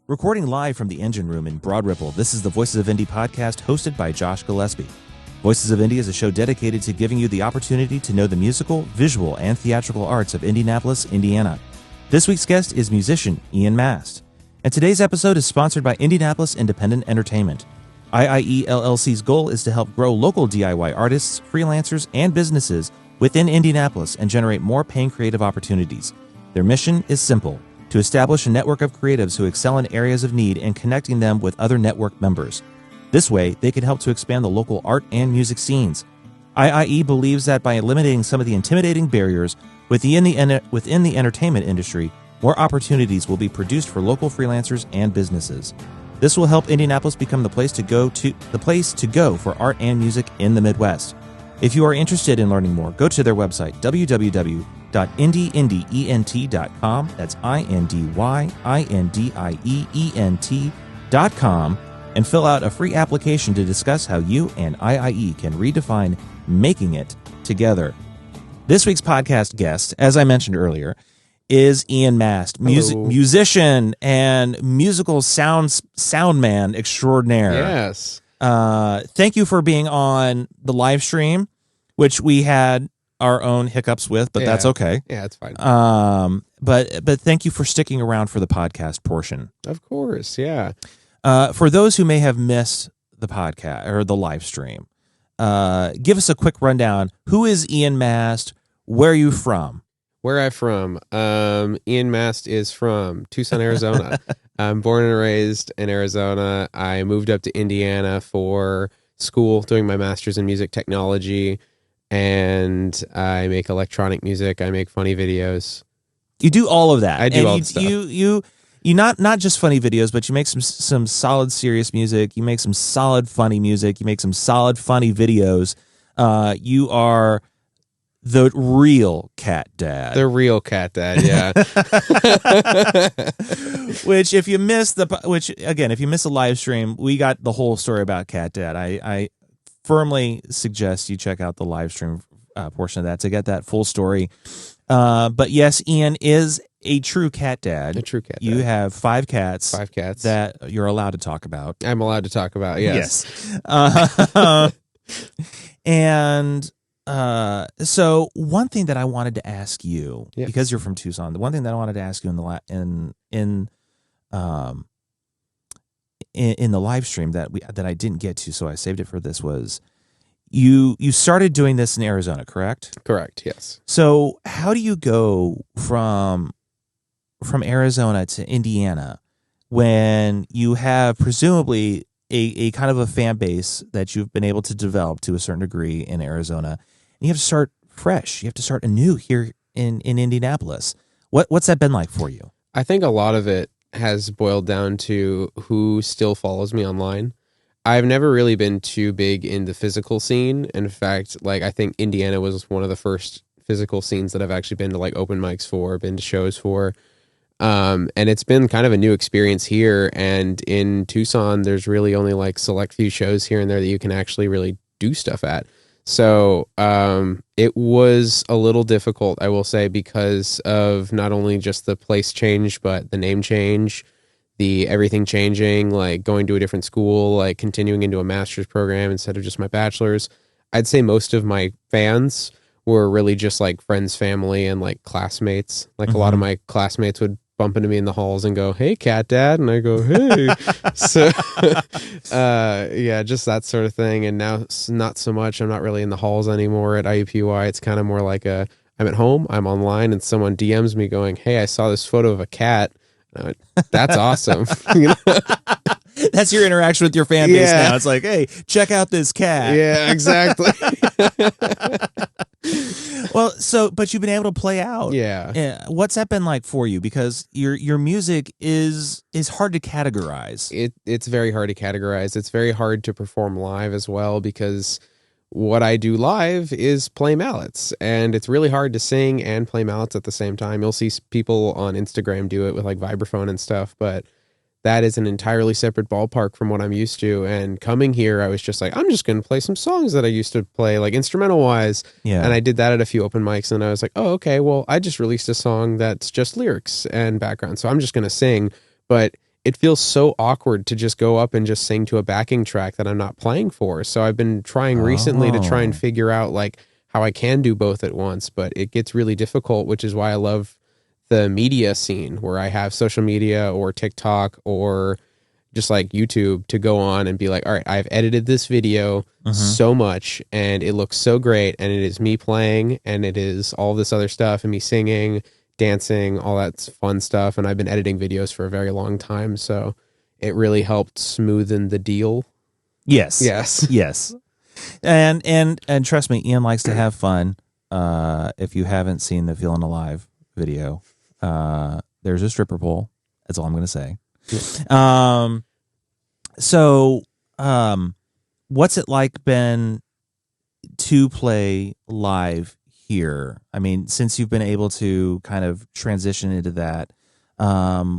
Recording live from the engine room in Broad Ripple, this is the Voices of Indy podcast hosted by Josh Gillespie. Voices of Indy is a show dedicated to giving you the opportunity to know the musical, visual, and theatrical arts of Indianapolis, Indiana. This week's guest is musician Ian Mast. And today's episode is sponsored by Indianapolis Independent Entertainment. IIE LLC's goal is to help grow local DIY artists, freelancers, and businesses within Indianapolis and generate more paying creative opportunities. Their mission is simple: to establish a network of creatives who excel in areas of need and connecting them with other network members. This way, they can help to expand the local art and music scenes. IIE believes that by eliminating some of the intimidating barriers within the entertainment industry, more opportunities will be produced for local freelancers and businesses. This will help Indianapolis become the place to go for art and music in the Midwest. If you are interested in learning more, go to their website, www.indyent.com. That's INDYINDIEENT.com, and fill out a free application to discuss how you and IIE can redefine making it together. This week's podcast guest, as I mentioned earlier, is Ian Mast, musician and musical sound man extraordinaire. Yes. Thank you for being on the live stream, which we had our own hiccups with, but that's okay. Yeah, it's fine. But thank you for sticking around for the podcast portion. Of course, yeah. For those who may have missed the podcast or the live stream, give us a quick rundown. Who is Ian Mast? Where are you from? Where I'm from? Ian Mast is from Tucson, Arizona. I'm born and raised in Arizona. I moved up to Indiana for school, doing my master's in music technology, and I make electronic music. I make funny videos. You do all of that. I do all the stuff. You not just funny videos, but you make some solid serious music. You make some solid funny music. You make some solid funny videos. You are the real cat dad. The real cat dad, yeah. If you miss the live stream, we got the whole story about cat dad. I firmly suggest you check out the live stream portion of that to get that full story. But yes, Ian is a true cat dad. A true cat dad. You have 5 cats. 5 cats. That you're allowed to talk about. I'm allowed to talk about, yes. And so one thing that I wanted to ask you, yes, because you're from Tucson, the one thing that I wanted to ask you in the live stream that I didn't get to, so I saved it for this, was you started doing this in Arizona, correct? Correct, yes. So how do you go from Arizona to Indiana when you have presumably a kind of a fan base that you've been able to develop to a certain degree in Arizona, and you have to start fresh. You have to start anew here in Indianapolis. What's that been like for you? I think a lot of it has boiled down to who still follows me online. I've never really been too big in the physical scene. In fact, I think Indiana was one of the first physical scenes that I've actually been to open mics for, been to shows for. And it's been kind of a new experience here. And in Tucson, there's really only select few shows here and there that you can actually really do stuff at. So it was a little difficult, I will say, because of not only just the place change, but the name change, the everything changing, going to a different school, continuing into a master's program instead of just my bachelor's. I'd say most of my fans were really just friends, family, and classmates. A lot of my classmates would bump into me in the halls and go, "Hey, cat dad," and I go, "Hey." So yeah, just that sort of thing. And now not so much. I'm not really in the halls anymore at IUPUI. It's kind of more I'm at home, I'm online, and someone DMs me going, "Hey, I saw this photo of a cat." That's awesome. That's your interaction with your fan base now. It's hey, check out this cat. Yeah, exactly. Well, but you've been able to play out. Yeah. What's that been like for you? Because your music is hard to categorize. It's very hard to categorize. It's very hard to perform live as well, because what I do live is play mallets, and it's really hard to sing and play mallets at the same time. You'll see people on Instagram do it with vibraphone and stuff, but that is an entirely separate ballpark from what I'm used to. And coming here, I was just I'm just going to play some songs that I used to play, instrumental wise. Yeah. And I did that at a few open mics, and I was oh, okay, well, I just released a song that's just lyrics and background, so I'm just going to sing. But it feels so awkward to just go up and just sing to a backing track that I'm not playing for. So I've been trying recently to try and figure out like how I can do both at once, but it gets really difficult, which is why I love the media scene where I have social media or TikTok or just like YouTube to go on and be like, all right, I've edited this video so much and it looks so great. And it is me playing and it is all this other stuff and me singing, dancing, all that fun stuff. And I've been editing videos for a very long time. So it really helped smoothen the deal. Yes. Yes. Yes. And trust me, Ian likes to have fun. If you haven't seen the Feeling Alive video, there's a stripper pole. That's all I'm going to say. Yeah. What's it like been to play live here? I mean, since you've been able to kind of transition into that,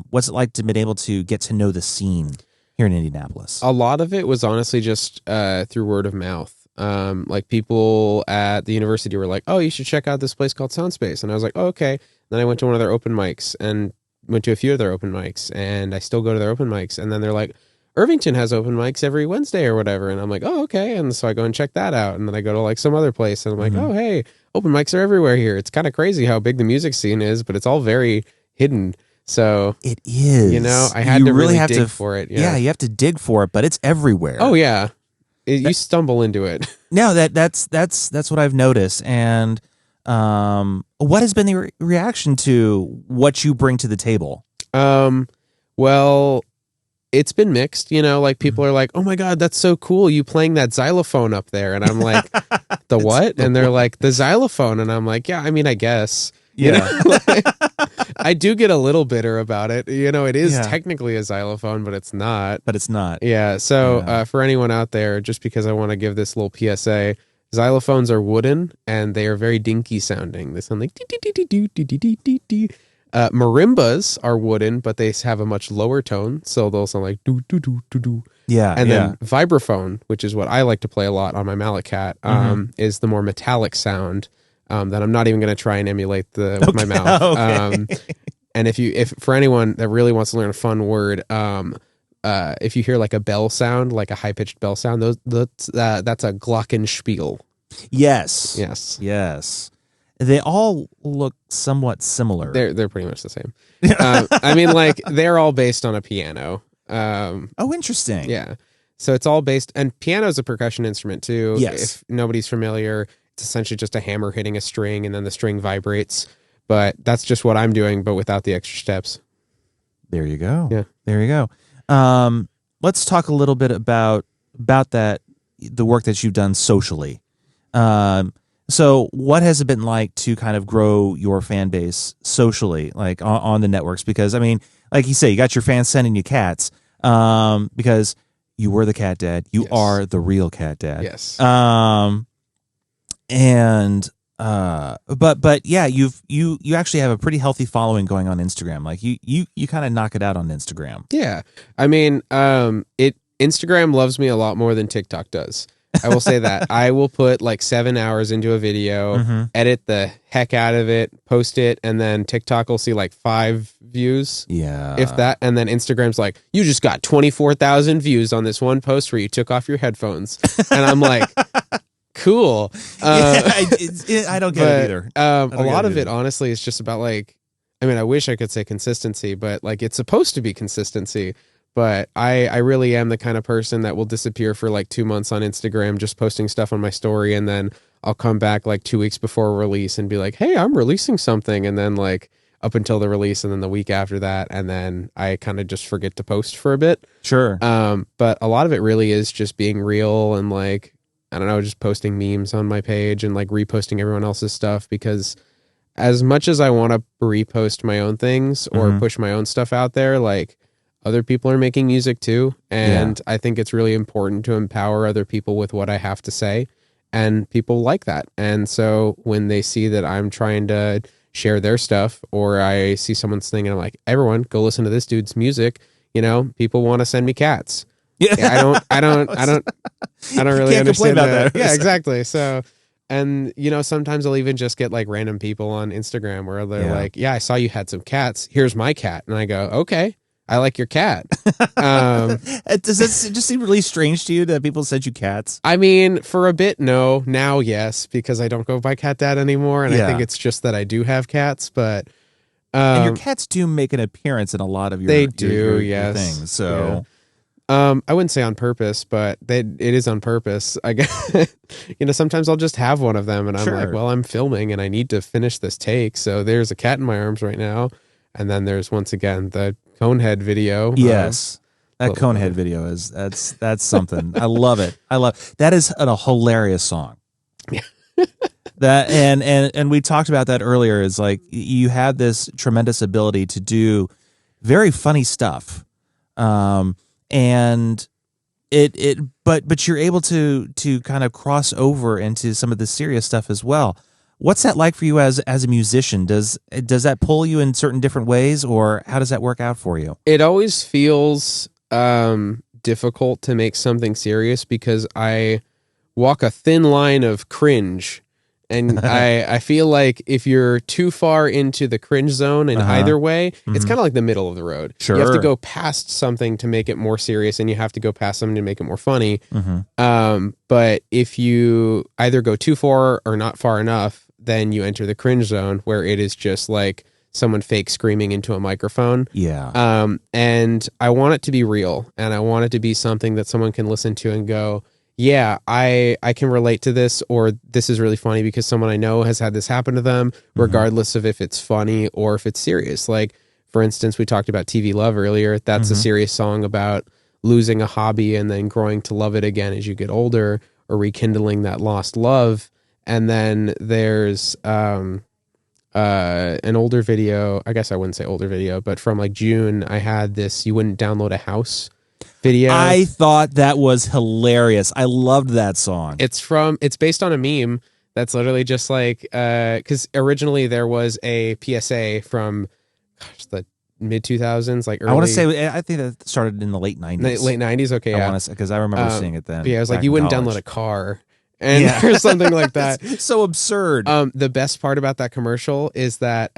what's it like to been able to get to know the scene here in Indianapolis? A lot of it was honestly just through word of mouth. Like people at the university were like, oh, you should check out this place called Soundspace. And I was like, oh, okay. Then I went to one of their open mics and went to a few of their open mics, and I still go to their open mics. And then they're like, Irvington has open mics every Wednesday or whatever. And I'm like, oh, okay. And so I go and check that out. And then I go to like some other place and I'm like, oh, hey, open mics are everywhere here. It's kind of crazy how big the music scene is, but it's all very hidden. So it is, you know, I had to really have dig to for it. Yeah, you have to dig for it, but it's everywhere. Oh yeah. You stumble into it. No, that's what I've noticed. And what has been the reaction to what you bring to the table? Well, it's been mixed, you know, like people are like, oh my God, that's so cool. You playing that xylophone up there. And I'm like, the what? And they're like, the xylophone. And I'm like, yeah, I mean, I guess. Yeah. You know? Like, I do get a little bitter about it. You know, it is technically a xylophone, but it's not. But it's not. Yeah. So for anyone out there, just because I want to give this little PSA, xylophones are wooden and they are very dinky sounding. They sound like dee-dee-dee-dee-dee-dee-dee-dee. Marimbas are wooden, but they have a much lower tone, so they'll sound like do do do do do. Yeah, and then vibraphone, which is what I like to play a lot on my Mallet Cat, is the more metallic sound that I'm not even going to try and emulate with my mouth. Okay. And if for anyone that really wants to learn a fun word, if you hear like a bell sound, like a high pitched bell sound, that's a glockenspiel. Yes. Yes. Yes. They all look somewhat similar. They're pretty much the same. I mean, like they're all based on a piano. Oh, interesting. Yeah. So it's all based, and piano is a percussion instrument too. Yes. If nobody's familiar, it's essentially just a hammer hitting a string, and then the string vibrates. But that's just what I'm doing, but without the extra steps. There you go. Yeah. There you go. Let's talk a little bit about that, the work that you've done socially. So what has it been like to kind of grow your fan base socially, like on the networks? Because, I mean, like you say, you got your fans sending you cats because you were the cat dad. You are the real cat dad. Yes. But yeah, you actually have a pretty healthy following going on Instagram. Like you kind of knock it out on Instagram. Yeah. I mean, Instagram loves me a lot more than TikTok does. I will say that. I will put like 7 hours into a video, edit the heck out of it, post it, and then TikTok will see like 5 views. Yeah. If that. And then Instagram's like, you just got 24,000 views on this one post where you took off your headphones. And I'm like, cool. I don't get it either. A lot of it, honestly, is just about like, I mean, I wish I could say consistency, but like it's supposed to be consistency. But I really am the kind of person that will disappear for like 2 months on Instagram, just posting stuff on my story. And then I'll come back like 2 weeks before release and be like, hey, I'm releasing something. And then like up until the release and then the week after that. And then I kind of just forget to post for a bit. Sure. But a lot of it really is just being real and like, I don't know, just posting memes on my page and like reposting everyone else's stuff, because as much as I want to repost my own things or push my own stuff out there, like other people are making music too. And I think it's really important to empower other people with what I have to say. And people like that. And so when they see that I'm trying to share their stuff, or I see someone's thing and I'm like, everyone go listen to this dude's music. You know, people want to send me cats. Yeah. I don't really understand that. Yeah, exactly. So, and you know, sometimes I'll even just get like random people on Instagram where they're like, yeah, I saw you had some cats. Here's my cat. And I go, okay. I like your cat. Does it just seem really strange to you that people sent you cats? I mean, for a bit, no. Now, yes, because I don't go by Cat Dad anymore, and I think it's just that I do have cats. But and your cats do make an appearance in a lot of your your things. So, I wouldn't say on purpose, but it is on purpose. I guess sometimes I'll just have one of them, and I'm like, well, I'm filming, and I need to finish this take. So there's a cat in my arms right now, and then there's once again the Conehead video. Yes. That Conehead video that's something. I love it. That is a hilarious song. Yeah. That and we talked about that earlier, is like you have this tremendous ability to do very funny stuff. And but you're able to kind of cross over into some of the serious stuff as well. What's that like for you as a musician? Does that pull you in certain different ways, or how does that work out for you? It always feels difficult to make something serious because I walk a thin line of cringe, and I feel like if you're too far into the cringe zone in either way, it's kind of like the middle of the road. Sure. You have to go past something to make it more serious, and you have to go past something to make it more funny. But if you either go too far or not far enough, then you enter the cringe zone where it is just like someone fake screaming into a microphone. Yeah. And I want it to be real, and I want it to be something that someone can listen to and go, yeah, I can relate to this, or this is really funny because someone I know has had this happen to them, regardless of if it's funny or if it's serious. Like, for instance, we talked about TV Love earlier. That's a serious song about losing a hobby and then growing to love it again as you get older, or rekindling that lost love. And then there's an older video. I guess I wouldn't say older video, but from like June, I had this "You Wouldn't Download a House" video. I thought that was hilarious. I loved that song. It's based on a meme that's literally just like, because originally there was a PSA from the mid 2000s, like early. I think that started in the late 90s. Late 90s, okay, yeah. Because I remember seeing it then. Yeah, it was like, you wouldn't download a car. And or something like that. It's so absurd. The best part about that commercial is that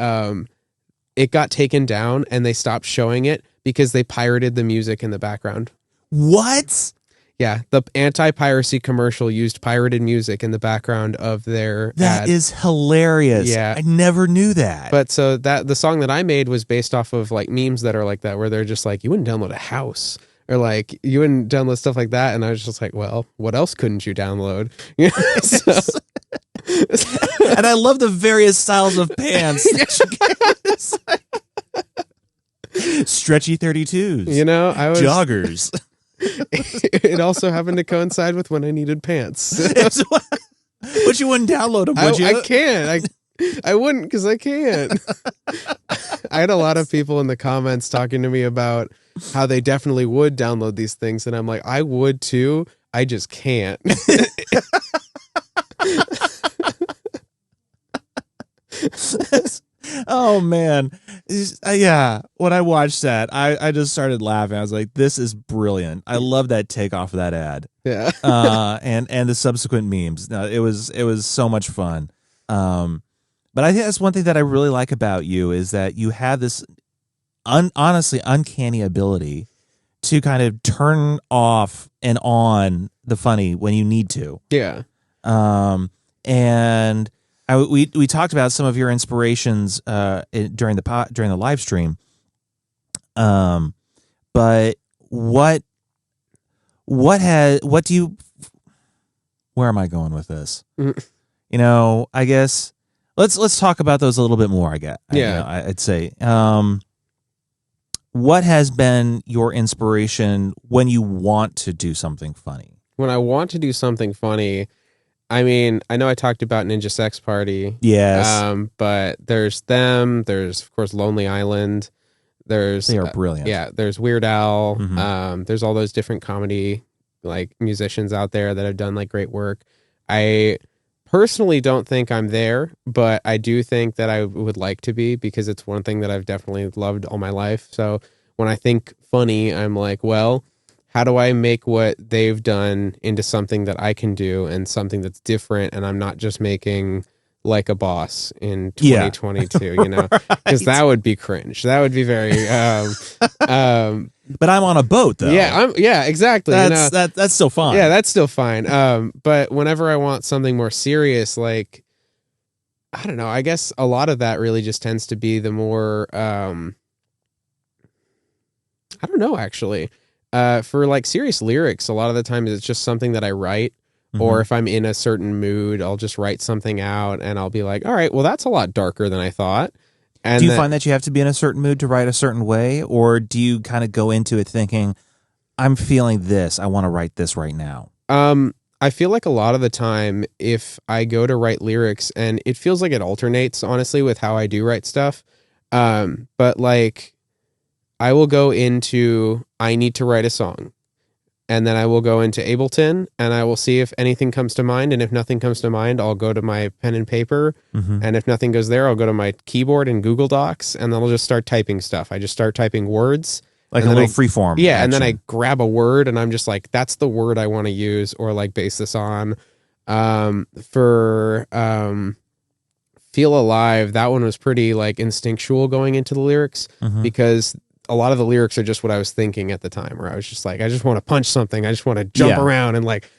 it got taken down and they stopped showing it because they pirated the music in the background. What? Yeah, the anti-piracy commercial used pirated music in the background of their ad. That is hilarious. Yeah. I never knew that. But so the song that I made was based off of like memes that are like that, where they're just like, you wouldn't download a house. Or like, you wouldn't download stuff like that. And I was just like, well, what else couldn't you download? And I love the various styles of pants. Stretchy 32s. Joggers. It also happened to coincide with when I needed pants. But you wouldn't download them, would you? I can't. I wouldn't, because I can't. I had a lot of people in the comments talking to me about how they definitely would download these things, and I'm like, I would too, I just can't. Oh man. Yeah, when I watched that, I just started laughing. I was like, this is brilliant. I love that takeoff of that ad. Yeah. And the subsequent memes. No, it was so much fun. But I think that's one thing that I really like about you, is that you have this honestly uncanny ability to kind of turn off and on the funny when you need to. Yeah. And we talked about some of your inspirations during the live stream. But where am I going with this? I guess let's talk about those a little bit more. I'd say. What has been your inspiration when you want to do something funny? When I want to do something funny, I mean, I know I talked about Ninja Sex Party. Yes. But there's them. There's, of course, Lonely Island. They are brilliant. Yeah. There's Weird Al. There's all those different comedy like musicians out there that have done like great work. I personally don't think I'm there, but I do think that I would like to be, because it's one thing that I've definitely loved all my life. So when I think funny, I'm like, well, how do I make what they've done into something that I can do, and something that's different, and I'm not just making like a boss in Yeah. 2022, you know, because that would be cringe. That would be very, But I'm on a boat though. yeah, exactly. That's still fine. Yeah, that's still fine. But whenever I want something more serious, like, I don't know, I guess a lot of that really just tends to be the more, I don't know, actually. For like serious lyrics, a lot of the time it's just something that I write, or if I'm in a certain mood, I'll just write something out and I'll be like, all right, well, that's a lot darker than I thought. And do you find that you have to be in a certain mood to write a certain way, or do you kind of go into it thinking, I'm feeling this, I want to write this right now? I feel like a lot of the time, if I go to write lyrics, and it feels like it alternates, honestly, with how I do write stuff. But like, I will go into, I need to write a song. And then I will go into Ableton and I will see if anything comes to mind. And if nothing comes to mind, I'll go to my pen and paper. And if nothing goes there, I'll go to my keyboard and Google Docs, and then I'll just start typing stuff. I just start typing words. Like a little freeform. Yeah. action. And then I grab a word and I'm just like, that's the word I want to use or like base this on. For Feel Alive, that one was pretty like instinctual going into the lyrics, because a lot of the lyrics are just what I was thinking at the time, where I was just like, I just want to punch something. I just want to jump around and like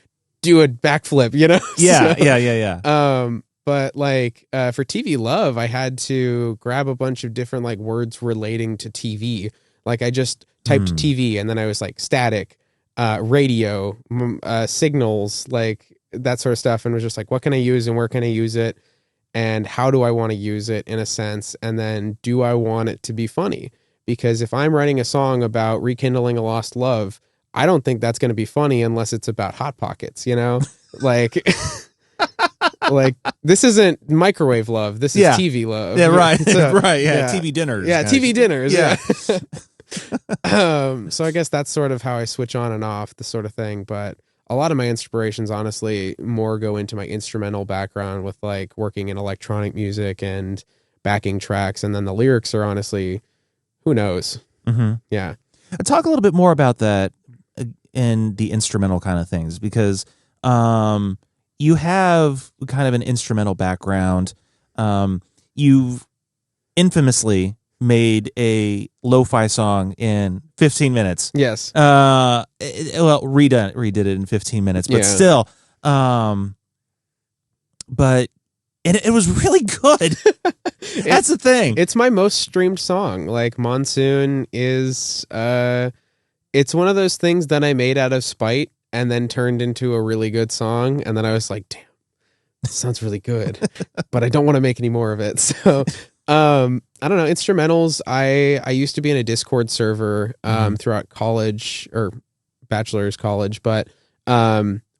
do a backflip, you know? Yeah, So, yeah. But like for TV Love, I had to grab a bunch of different like words relating to TV. Like I just typed TV and then I was like static, radio, signals, like that sort of stuff. And was just like, what can I use and where can I use it? And how do I want to use it in a sense? And then do I want it to be funny? Because if I'm writing a song about rekindling a lost love, I don't think that's going to be funny unless it's about Hot Pockets, you know? Like, like this isn't microwave love. This is TV love. Yeah, right. So, right. Yeah. TV dinners. Yeah, TV dinners. Yeah. So I guess that's sort of how I switch on and off, the sort of thing. But a lot of my inspirations, honestly, more go into my instrumental background with like working in electronic music and backing tracks. And then the lyrics are honestly, who knows? Yeah. Talk a little bit more about that in the instrumental kind of things, because you have kind of an instrumental background. You've infamously made a lo-fi song in 15 minutes. Yes. Well, redid it in 15 minutes, but still. But it was really good. That's the thing. It's my most streamed song. Like Monsoon is it's one of those things that I made out of spite and then turned into a really good song, and then I was like, damn, this sounds really good. But I don't want to make any more of it. So I don't know, instrumentals, I used to be in a Discord server throughout college or bachelor's college, but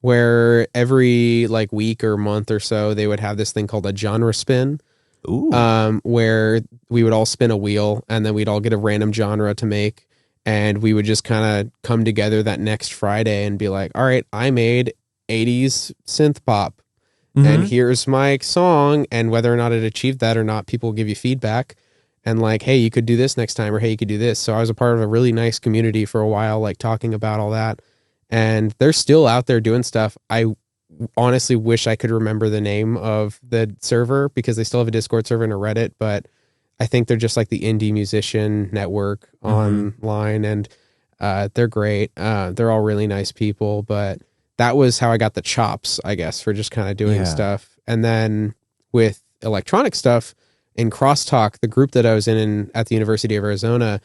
where every like week or month or so they would have this thing called a genre spin. Ooh. Where we would all spin a wheel and then we'd all get a random genre to make, and we would just kind of come together that next Friday and be like, all right, I made 80s synth pop and here's my song, and whether or not it achieved that or not, people will give you feedback and like, hey, you could do this next time, or hey, you could do this. So I was a part of a really nice community for a while, like talking about all that, and they're still out there doing stuff. I honestly wish I could remember the name of the server, because they still have a Discord server and a Reddit, but I think they're just like the Indie Musician Network online, and they're great. They're all really nice people, but that was how I got the chops, I guess, for just kind of doing stuff. And then with electronic stuff in Crosstalk, the group that I was in at the University of Arizona,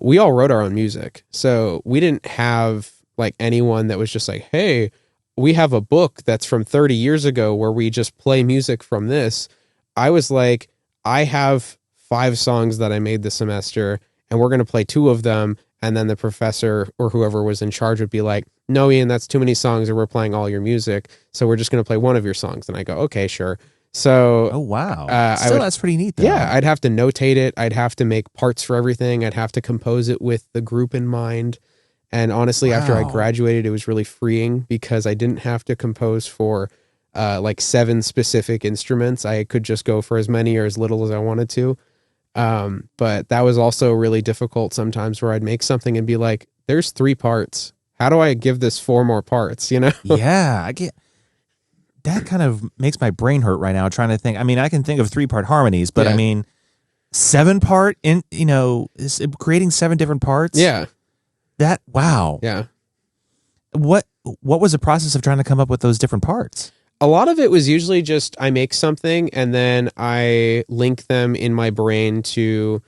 we all wrote our own music. So we didn't have like anyone that was just like, hey, we have a book that's from 30 years ago where we just play music from this. I was like, I have 5 songs that I made this semester, and we're going to play 2 of them. And then the professor or whoever was in charge would be like, no, Ian, that's too many songs, or we're playing all your music, so we're just going to play one of your songs. And I go, okay, sure. So, oh, wow. That's pretty neat, though. Yeah, I'd have to notate it. I'd have to make parts for everything. I'd have to compose it with the group in mind. And honestly, after I graduated, it was really freeing, because I didn't have to compose for like 7 specific instruments. I could just go for as many or as little as I wanted to. But that was also really difficult sometimes, where I'd make something and be like, there's 3 parts. How do I give this 4 more parts, you know? Yeah, I get. that kind of makes my brain hurt right now trying to think. I mean, I can think of 3-part harmonies, but Yeah. I mean, 7-part in, creating 7 different parts. Yeah. That, wow. Yeah. What was the process of trying to come up with those different parts? A lot of it was usually just I make something and then I link them in my brain to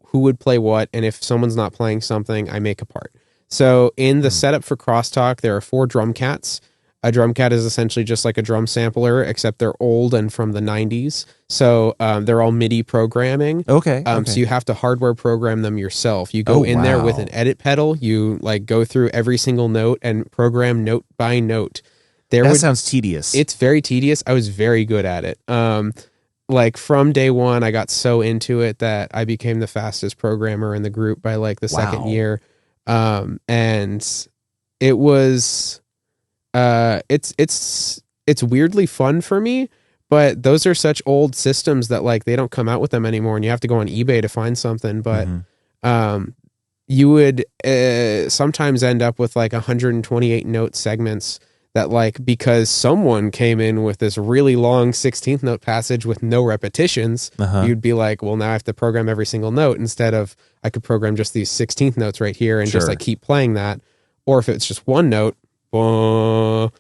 who would play what. And if someone's not playing something, I make a part. So in the setup for Crosstalk, there are 4 drum cats. A drum cat is essentially just like a drum sampler, except they're old and from the 90s. So they're all MIDI programming. Okay. So you have to hardware program them yourself. You go in there with an edit pedal. You like go through every single note and program note by note. That sounds tedious. It's very tedious. I was very good at it. Like from day one, I got so into it that I became the fastest programmer in the group by like the second year. And it was... it's weirdly fun for me, but those are such old systems that like they don't come out with them anymore, and you have to go on eBay to find something. But you would sometimes end up with like 128 note segments that like, because someone came in with this really long 16th note passage with no repetitions, you'd be like, well, now I have to program every single note instead of I could program just these 16th notes right here and just like keep playing that. Or if it's just one note, so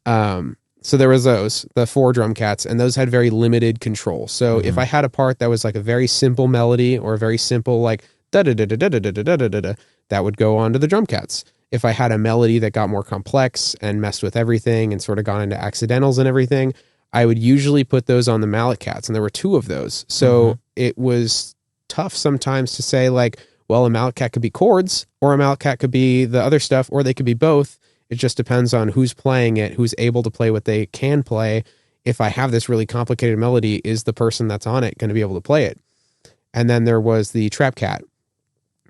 there was the 4 drum cats, and those had very limited control. So if I had a part that was like a very simple melody or a very simple like da da da da da da da da da da, that would go on to the drum cats. If I had a melody that got more complex and messed with everything and sort of gone into accidentals and everything, I would usually put those on the mallet cats, and there were 2 of those. So it was tough sometimes to say like, well, a mallet cat could be chords, or a mallet cat could be the other stuff, or they could be both. It just depends on who's playing it, who's able to play what they can play. If I have this really complicated melody, is the person that's on it going to be able to play it? And then there was the trap cat.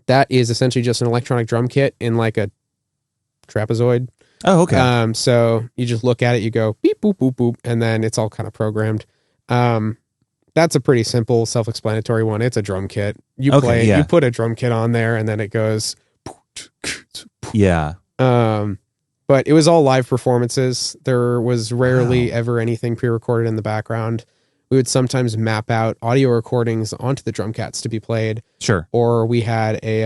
That is essentially just an electronic drum kit in like a trapezoid. Oh, okay. So you just look at it, you go beep, boop, boop, boop, and then it's all kind of programmed. That's a pretty simple, self-explanatory one. It's a drum kit. You put a drum kit on there, and then it goes. Yeah. But it was all live performances. There was rarely ever anything pre-recorded in the background. We would sometimes map out audio recordings onto the drum cats to be played. Sure. Or we had a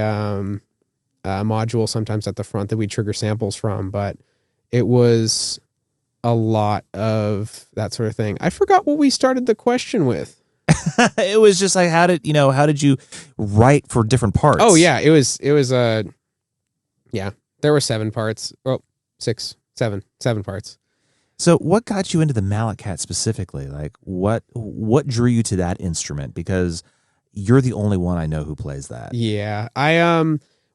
module sometimes at the front that we trigger samples from, but it was a lot of that sort of thing. I forgot what we started the question with. It was just like, how did you write for different parts? Oh yeah, it was there were 7 parts. Oh, 7 parts. So what got you into the mallet cat specifically? Like what drew you to that instrument? Because you're the only one I know who plays that. Yeah.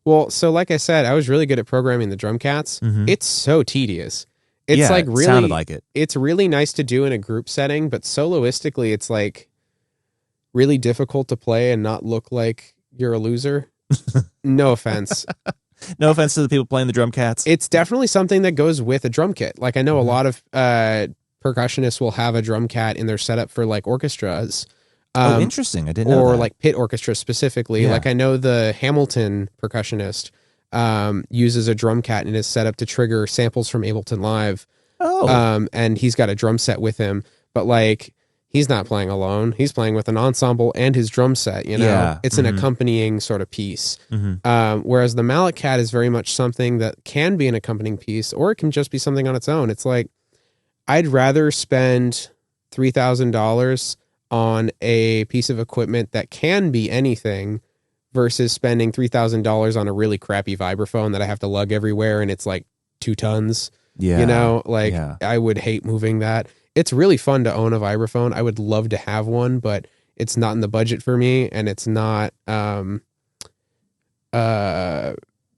Well, so like I said, I was really good at programming the drum cats. It's so tedious. It's like really, it sounded like it. It's really nice to do in a group setting, but soloistically, it's like really difficult to play and not look like you're a loser. No offense. No offense to the people playing the drum cats. It's definitely something that goes with a drum kit. Like I know a lot of percussionists will have a drum cat in their setup for like orchestras. Interesting. I didn't know or that. like pit orchestra specifically. Yeah. Like I know the Hamilton percussionist uses a drum cat in his setup to trigger samples from Ableton Live. And he's got a drum set with him, but like he's not playing alone. He's playing with an ensemble and his drum set, you know? Yeah. It's an accompanying sort of piece. Whereas the mallet cat is very much something that can be an accompanying piece, or it can just be something on its own. It's like, I'd rather spend $3,000 on a piece of equipment that can be anything versus spending $3,000 on a really crappy vibraphone that I have to lug everywhere and it's like 2 tons. Yeah. You know, like I would hate moving that. It's really fun to own a vibraphone. I would love to have one, but it's not in the budget for me, and it's not the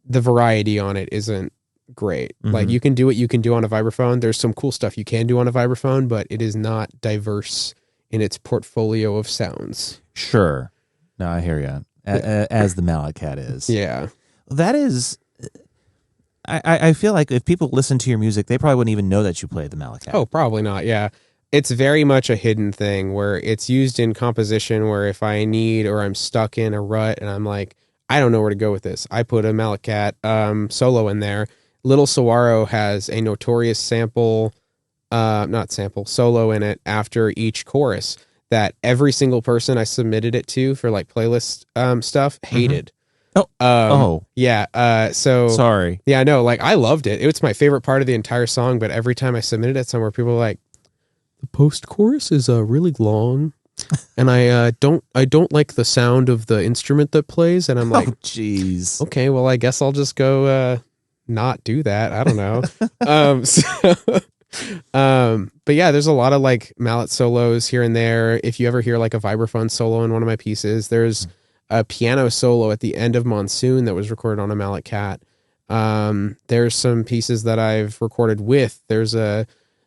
variety on it isn't great. Like you can do what you can do on a vibraphone. There's some cool stuff you can do on a vibraphone, but it is not diverse in its portfolio of sounds. Sure. No, I hear you. As the mallet cat is. Yeah. That is... I feel like if people listen to your music, they probably wouldn't even know that you play the mallet cat. Oh, probably not. Yeah. It's very much a hidden thing where it's used in composition where if I need or I'm stuck in a rut and I'm like, I don't know where to go with this, I put a mallet cat solo in there. Little Saguaro has a notorious sample not sample, solo in it after each chorus that every single person I submitted it to for like playlist stuff hated. Yeah. So Sorry. yeah, no, like I loved it. It's my favorite part of the entire song, but every time I submitted it somewhere, people were like, the post chorus is really long. And I don't like the sound of the instrument that plays. And I'm like, jeez. okay, well, I guess I'll just go not do that. I don't know. But yeah, there's a lot of like mallet solos here and there. If you ever hear like a vibraphone solo in one of my pieces, there's a piano solo at the end of Monsoon that was recorded on a mallet cat. There's some pieces that I've recorded with. There's a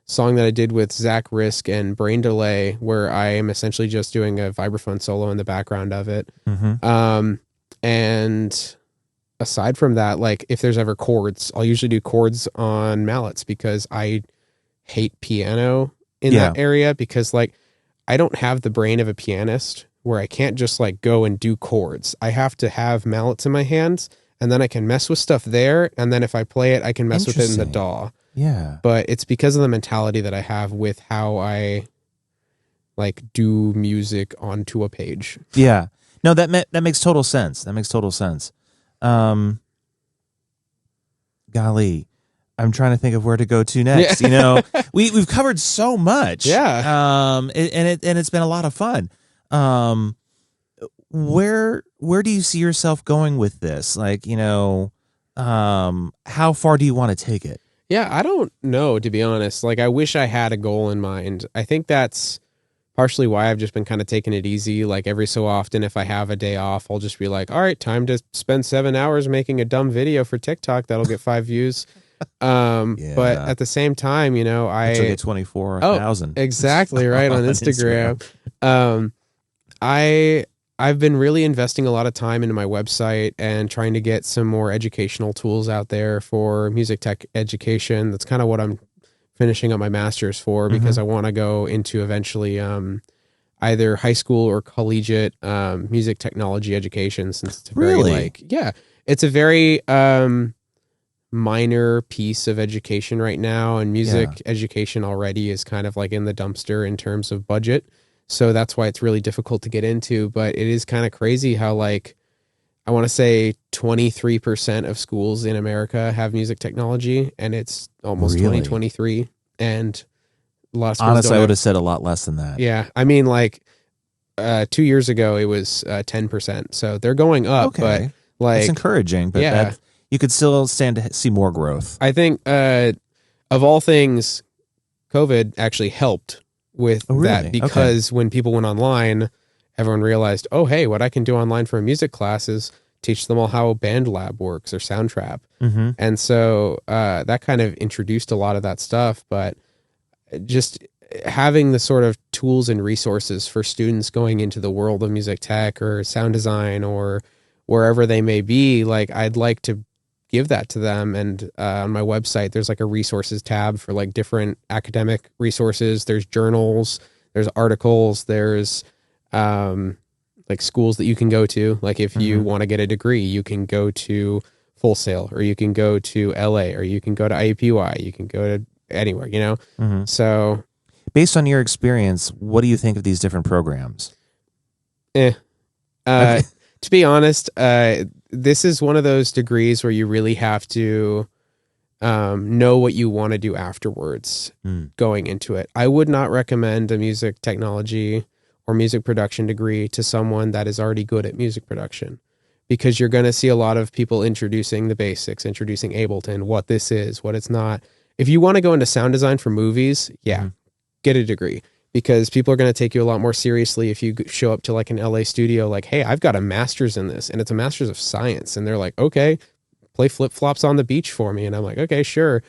song that I did with Zach Risk and Brain Delay where I am essentially just doing a vibraphone solo in the background of it. And aside from that, like if there's ever chords, I'll usually do chords on mallets because I hate piano in that area, because like I don't have the brain of a pianist where I can't just like go and do chords. I have to have mallets in my hands, and then I can mess with stuff there, and then if I play it, I can mess with it in the DAW. Yeah. But it's because of the mentality that I have with how I like do music onto a page. Yeah. No, that makes total sense. That makes total sense. Golly, I'm trying to think of where to go to next. You know, we've covered so much. Yeah. And it's been a lot of fun. Where do you see yourself going with this? Like, you know, how far do you want to take it? Yeah, I don't know, to be honest. Like, I wish I had a goal in mind. I think that's partially why I've just been kind of taking it easy. Like, every so often, if I have a day off, I'll just be like, all right, time to spend 7 hours making a dumb video for TikTok that'll get 5 views. But at the same time, you know, Which will get 24,000. Exactly, right, on Instagram. I've been really investing a lot of time into my website and trying to get some more educational tools out there for music tech education. That's kind of what I'm finishing up my master's for, because I want to go into eventually either high school or collegiate music technology education, since it's a very it's a very minor piece of education right now, and music education already is kind of like in the dumpster in terms of budget. So that's why it's really difficult to get into. But it is kind of crazy how, like, I want to say 23% of schools in America have music technology, and it's almost 2023. And a lot of schools honestly, I would have said a lot less than that. Yeah. I mean, like 2 years ago, it was 10%. So they're going up. Okay. But like, it's encouraging, but that, you could still stand to see more growth. I think of all things, COVID actually helped with that, because when people went online, everyone realized, oh, hey, what I can do online for a music class is teach them all how BandLab works or Soundtrap. And so that kind of introduced a lot of that stuff. But just having the sort of tools and resources for students going into the world of music tech or sound design or wherever they may be, like, I'd like to give that to them. And on my website, there's like a resources tab for like different academic resources. There's journals, there's articles, there's like schools that you can go to. Like if you want to get a degree, you can go to Full Sail, or you can go to LA, or you can go to IUPUI, you can go to anywhere, you know? So based on your experience, what do you think of these different programs? To be honest, this is one of those degrees where you really have to know what you want to do afterwards going into it. I would not recommend a music technology or music production degree to someone that is already good at music production, because you're going to see a lot of people introducing the basics, introducing Ableton, what this is, what it's not. If you want to go into sound design for movies, get a degree. Because people are going to take you a lot more seriously if you show up to like an LA studio like, hey, I've got a master's in this, and it's a master's of science. And they're like, okay, play flip-flops on the beach for me. And I'm like, okay, sure.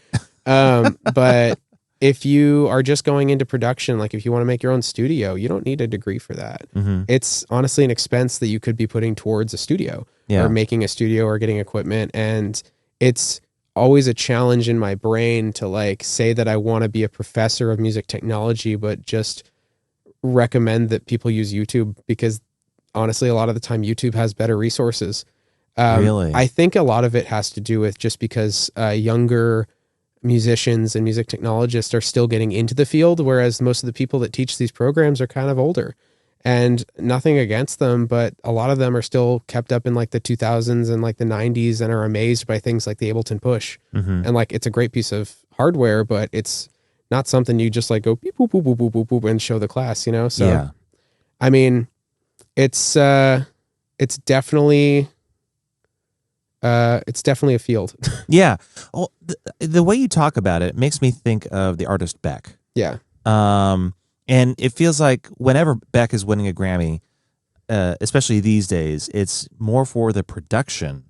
But if you are just going into production, like if you want to make your own studio, you don't need a degree for that. It's honestly an expense that you could be putting towards a studio or making a studio or getting equipment. And it's always a challenge in my brain to like say that I want to be a professor of music technology, but just recommend that people use YouTube, because honestly, a lot of the time YouTube has better resources. Really? I think a lot of it has to do with just because younger musicians and music technologists are still getting into the field, whereas most of the people that teach these programs are kind of older. And nothing against them, but a lot of them are still kept up in like the 2000s and like the 90s and are amazed by things like the Ableton Push. Mm-hmm. And like, it's a great piece of hardware, but it's not something you just like go beep, boop, boop, boop, boop, boop, boop, and show the class, you know? So, Yeah. I mean, it's definitely a field. Yeah. Well, the way you talk about it makes me think of the artist Beck. Yeah. And it feels like whenever Beck is winning a Grammy, especially these days, it's more for the production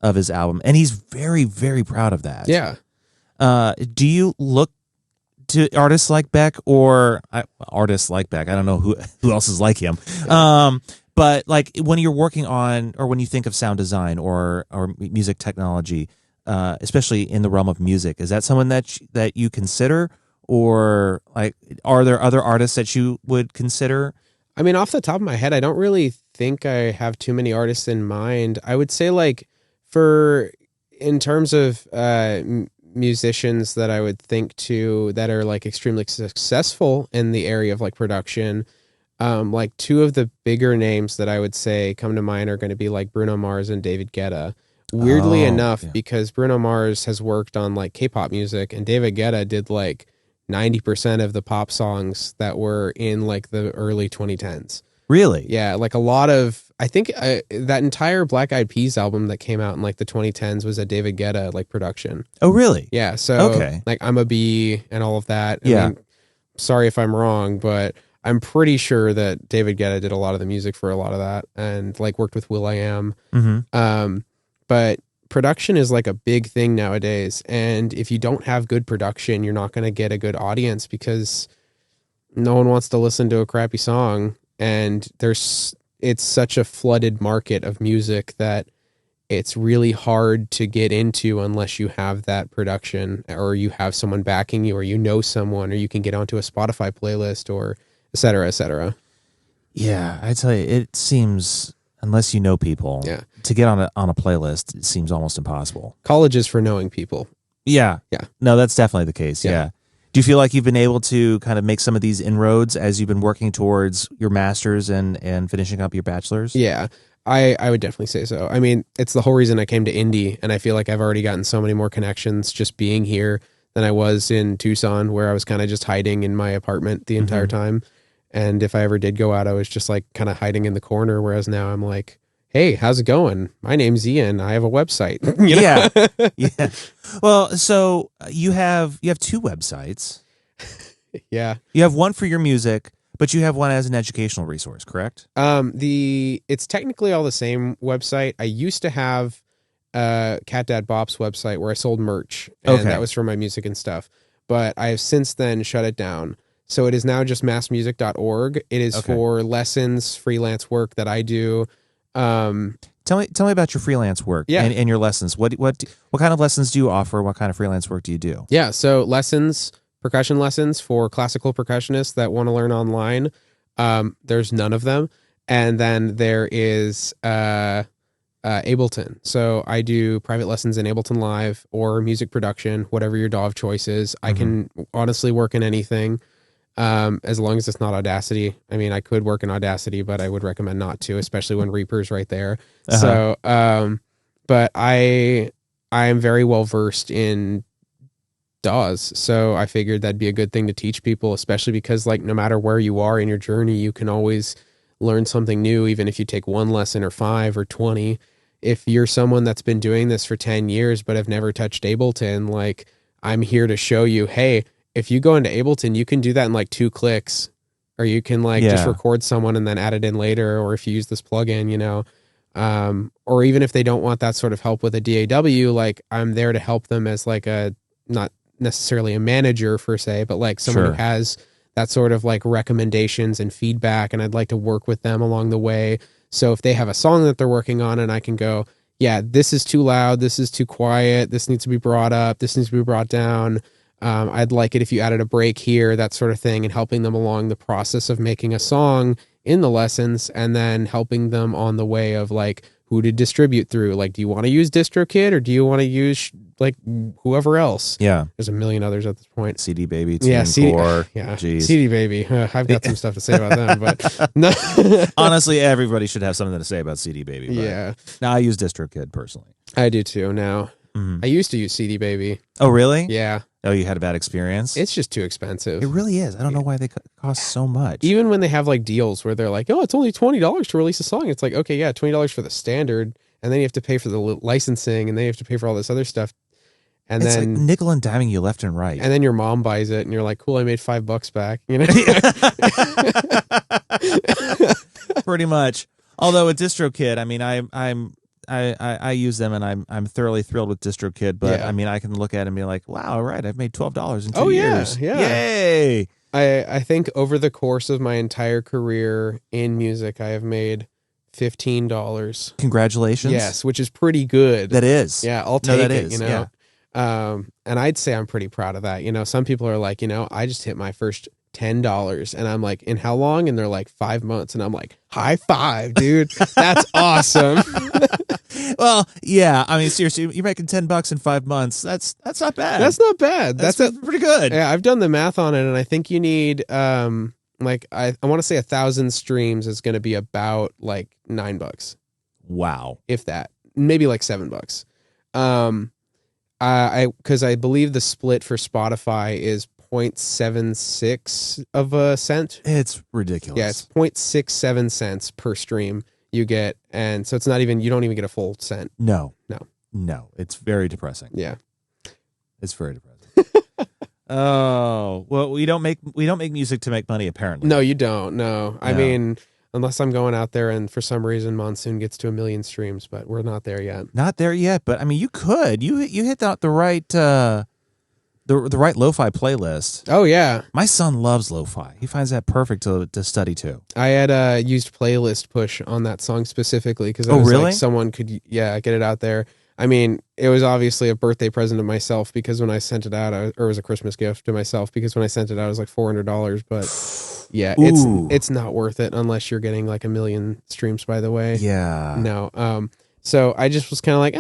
of his album. And he's very, very proud of that. Yeah. Do you look to artists like Beck or artists like Beck? I don't know who else is like him. But like when you're working on, or when you think of sound design or music technology, especially in the realm of music, is that someone that you consider? Or like, are there other artists that you would consider? I mean, off the top of my head, I don't really think I have too many artists in mind. I would say like in terms of musicians that I would think to that are like extremely successful in the area of like production, like two of the bigger names that I would say come to mind are going to be like Bruno Mars and David Guetta. Weirdly enough, because Bruno Mars has worked on like K-pop music and David Guetta did like 90% of the pop songs that were in like the early 2010s. Really? Yeah, like a lot of, I think that entire Black Eyed Peas album that came out in like the 2010s was a David Guetta like production. Oh, really? Yeah, so okay. like I'm a Bee and all of that. I Yeah. mean, sorry if I'm wrong, but I'm pretty sure that David Guetta did a lot of the music for a lot of that and like worked with will.i.am. Mm-hmm. But production is like a big thing nowadays. And if you don't have good production, you're not going to get a good audience because no one wants to listen to a crappy song. And it's such a flooded market of music that it's really hard to get into unless you have that production or you have someone backing you or you know someone or you can get onto a Spotify playlist or et cetera, et cetera. Yeah, I tell you, it seems, unless you know people, to get on a playlist, it seems almost impossible. College is for knowing people. Yeah. Yeah. No, that's definitely the case. Yeah. Do you feel like you've been able to kind of make some of these inroads as you've been working towards your master's and finishing up your bachelor's? Yeah, I would definitely say so. I mean, it's the whole reason I came to Indy, and I feel like I've already gotten so many more connections just being here than I was in Tucson, where I was kind of just hiding in my apartment the entire time. And if I ever did go out, I was just like kind of hiding in the corner, whereas now I'm like, hey, how's it going? My name's Ian. I have a website. Yeah. Well, so you have two websites. Yeah. You have one for your music, but you have one as an educational resource, correct? It's technically all the same website. I used to have Cat Dad Bop's website where I sold merch, and that was for my music and stuff. But I have since then shut it down. So it is now just massmusic.org. It is for lessons, freelance work that I do. Tell me about your freelance work and your lessons. What kind of lessons do you offer? What kind of freelance work do you do? Yeah, so percussion lessons for classical percussionists that want to learn online. There's none of them. And then there is Ableton. So I do private lessons in Ableton Live or music production, whatever your DAW of choice is. I can honestly work in anything. As long as it's not Audacity. I mean, I could work in Audacity, but I would recommend not to, especially when Reaper's right there. So, but I am very well versed in DAWs. So I figured that'd be a good thing to teach people, especially because like, no matter where you are in your journey, you can always learn something new, even if you take one lesson or 5 or 20. If you're someone that's been doing this for 10 years, but have never touched Ableton, like I'm here to show you, hey, if you go into Ableton, you can do that in like 2 clicks, or you can like just record someone and then add it in later. Or if you use this plugin, or even if they don't want that sort of help with a DAW, like I'm there to help them as like not necessarily a manager per se, but like someone who has that sort of like recommendations and feedback. And I'd like to work with them along the way. So if they have a song that they're working on and I can go, yeah, this is too loud. This is too quiet. This needs to be brought up. This needs to be brought down. I'd like it if you added a break here, that sort of thing, and helping them along the process of making a song in the lessons, and then helping them on the way of like who to distribute through. Like, do you want to use DistroKid or do you want to use like whoever else. Yeah. There's a million others at this point. CD Baby, Yeah, TNCore. yeah, Jeez. CD Baby. I've got some stuff to say about them, but no. Honestly, everybody should have something to say about CD Baby. But Yeah. now I use DistroKid personally. I do too now. Mhm. I used to use CD Baby. Oh, really? Yeah. Oh, you had a bad experience? It's just too expensive. It really is. I don't know why they cost so much. Even when they have like deals where they're like, oh, it's only $20 to release a song. It's like, okay, yeah, $20 for the standard. And then you have to pay for the licensing, and then you have to pay for all this other stuff. And it's then like nickel and diming you left and right. And then your mom buys it, and you're like, cool, I made $5 back. You know? Pretty much. Although with DistroKid, I mean, I use them, and I'm thoroughly thrilled with DistroKid. But Yeah. I mean, I can look at it and be like, wow, all right, I've made $12 in 2 Oh, yeah, years. yeah. Yay! I think over the course of my entire career in music, I have made $15. Congratulations. Yes, which is pretty good. That is. Yeah, I'll No, take that it, is, you know. And I'd say I'm pretty proud of that. You know, some people are like, you know, I just hit my first $10, and I'm like, in how long? And they're like 5 months, and I'm like, high five, dude. That's awesome. Well, yeah. I mean, seriously, you're making $10 in 5 months. That's not bad. That's not bad. That's pretty good. Yeah, I've done the math on it, and I think you need like I want to say 1,000 streams is going to be about like $9, Wow. if that, maybe like $7. Because I believe the split for Spotify is 0.76 of a cent. It's ridiculous. Yeah, it's 0.67 cents per stream you get, and so it's not even, you don't even get a full cent. No. No. It's very depressing. Yeah. It's very depressing. Oh, well, we don't make music to make money, apparently. No, you don't. No. I No. mean, unless I'm going out there and for some reason Monsoon gets to 1 million streams, but we're not there yet. Not there yet, but I mean, you could. You hit the right the right lo-fi playlist. Oh yeah, My son loves lo-fi. He finds that perfect to study to. I had used Playlist Push on that song specifically because I Oh, was really? like, someone could get it out there. I mean, it was obviously a birthday present to myself because when I sent it out, or it was a Christmas gift to myself because when I sent it out, it was like $400. But yeah, Ooh. it's not worth it unless you're getting like 1 million streams. By the way, Yeah. no. So I just was kind of like,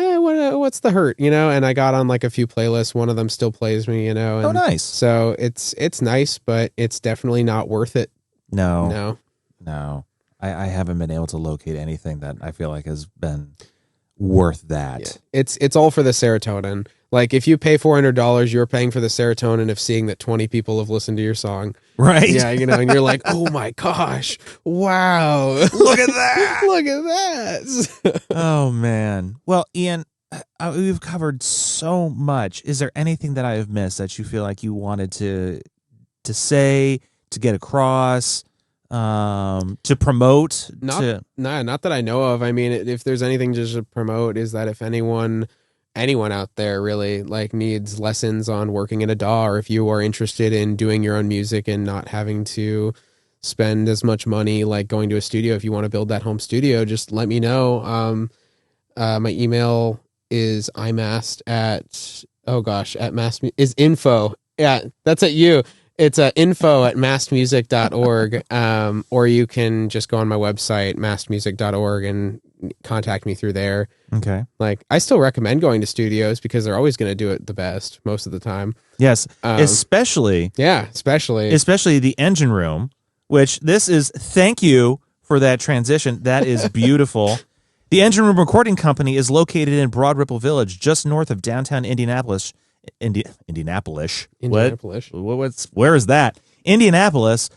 what's the hurt, you know? And I got on like a few playlists. One of them still plays me, you know. And Oh, nice. So it's nice, but it's definitely not worth it. No. No. I haven't been able to locate anything that I feel like has been worth that. Yeah. It's all for the serotonin. Like if you pay $400, you're paying for the serotonin of seeing that 20 people have listened to your song. Right? Yeah, you know, and you're like, oh my gosh, wow, Look at that. look at that. Oh, man. Well, Ian, we've covered so much. Is there anything that I have missed that you feel like you wanted to say, to get across, to promote? Not that I know of. I mean, if there's anything just to promote, is that if anyone out there really like needs lessons on working in a DAW, or if you are interested in doing your own music and not having to spend as much money like going to a studio, if you want to build that home studio, just let me know. My email is imast at mast is info. Yeah, that's at you. It's info@mastmusic.org, or you can just go on my website, mastmusic.org, and contact me through there. Okay. Like, I still recommend going to studios because they're always going to do it the best most of the time. Yes, especially the Engine Room, which this is, thank you for that transition. That is beautiful. The Engine Room Recording Company is located in Broad Ripple Village, just north of downtown Indianapolis. Indianapolis. Where is that? Indianapolis,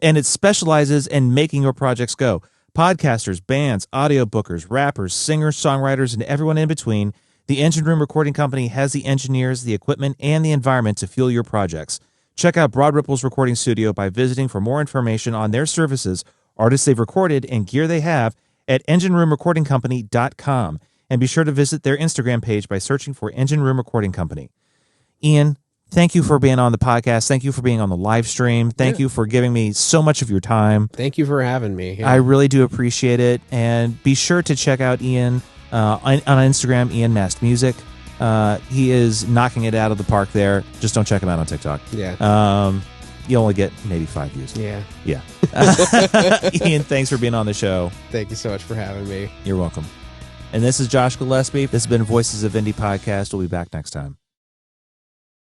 and it specializes in making your projects go. Podcasters, bands, audio bookers, rappers, singers, songwriters, and everyone in between, the Engine Room Recording Company has the engineers, the equipment, and the environment to fuel your projects. Check out Broad Ripple's recording studio by visiting for more information on their services, artists they've recorded, and gear they have at engineroomrecordingcompany.com. And be sure to visit their Instagram page by searching for Engine Room Recording Company. Ian, thank you for being on the podcast. Thank you for being on the live stream. Thank you for giving me so much of your time. Thank you for having me. Yeah. I really do appreciate it. And be sure to check out Ian on Instagram, Ian Mast Music. He is knocking it out of the park there. Just don't check him out on TikTok. Yeah. You only get maybe 5 views. Yeah. Ian, thanks for being on the show. Thank you so much for having me. You're welcome. And this is Josh Gillespie. This has been Voices of Indie Podcast. We'll be back next time.